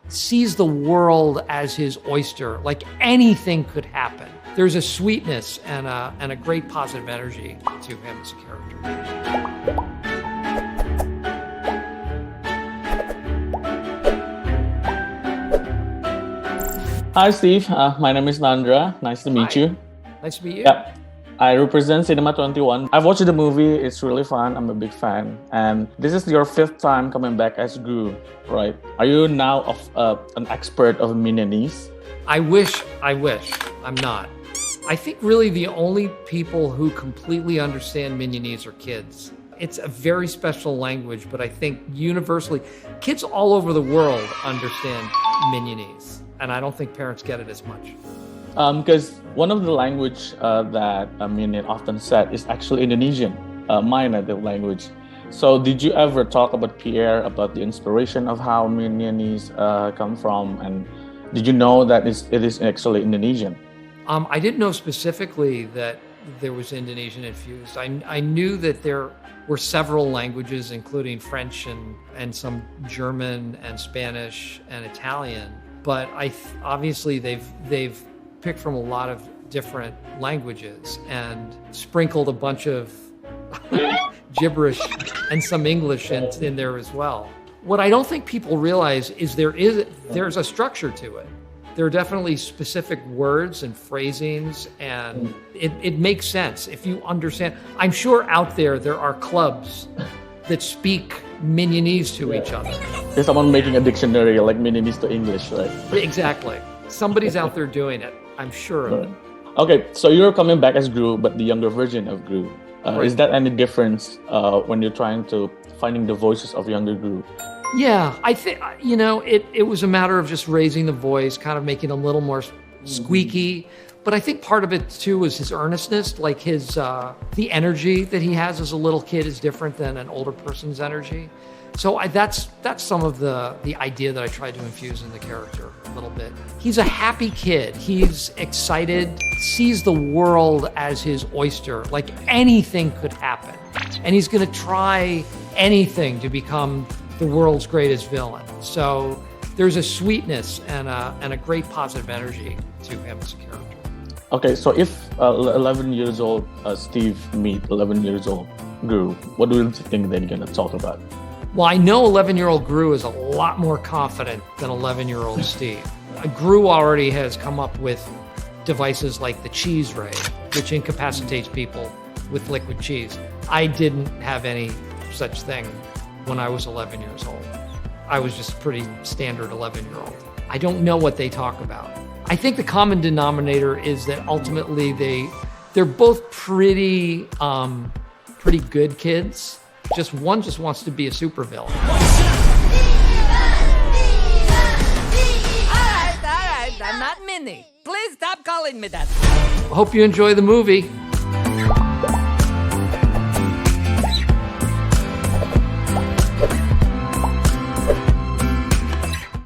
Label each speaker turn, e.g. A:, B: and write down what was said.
A: sees the world as his oyster, like anything could happen. There's a sweetness and a great positive energy to him as a character.
B: Hi, Steve. My name is Nandra. Nice to meet you.
A: Nice to meet you.
B: Yeah. I represent Cinema 21. I've watched the movie. It's really fun. I'm a big fan. And this is your 5th time coming back as Gru, right? Are you now an expert of minionese?
A: I wish. I'm not. I think really the only people who completely understand minionese are kids. It's a very special language, but I think universally, kids all over the world understand minionese. And I don't think parents get it as much.
B: Because one of the language that Minion often said is actually Indonesian, my native language. So did you ever talk about Pierre, about the inspiration of how minionese come from? And did you know that it is actually Indonesian?
A: I didn't know specifically that there was Indonesian infused. I knew that there were several languages, including French and some German and Spanish and Italian. But obviously they've picked from a lot of different languages and sprinkled a bunch of gibberish and some English in there as well. What I don't think people realize is there's a structure to it. There are definitely specific words and phrasings, and it makes sense if you understand. I'm sure out there are clubs that speak minionese to each other.
B: There's someone making a dictionary like minionese to English, right?
A: Exactly. Somebody's out there doing it. I'm sure of it.
B: Okay, so you're coming back as Gru, but the younger version of Gru.
A: Right.
B: Is that any difference when you're trying to finding the voices of younger Gru?
A: Yeah, I think, it was a matter of just raising the voice, kind of making it a little more squeaky. But I think part of it too was his earnestness, like the energy that he has as a little kid is different than an older person's energy. So that's some of the idea that I tried to infuse in the character a little bit. He's a happy kid. He's excited, sees the world as his oyster, like anything could happen. And he's gonna try anything to become the world's greatest villain. So there's a sweetness and a great positive energy to him as a character.
B: Okay, so if 11 years old Steve meet 11 years old Gru, what do you think they're gonna talk about?
A: Well, I know 11-year-old Gru is a lot more confident than 11-year-old Steve. Gru already has come up with devices like the cheese ray, which incapacitates people with liquid cheese. I didn't have any such thing when I was 11 years old. I was just pretty standard 11-year-old. I don't know what they talk about. I think the common denominator is that ultimately they're both pretty good kids. One just wants to be a supervillain.
C: All right, I'm not Minnie. Please stop calling me that.
A: Hope you enjoy the movie.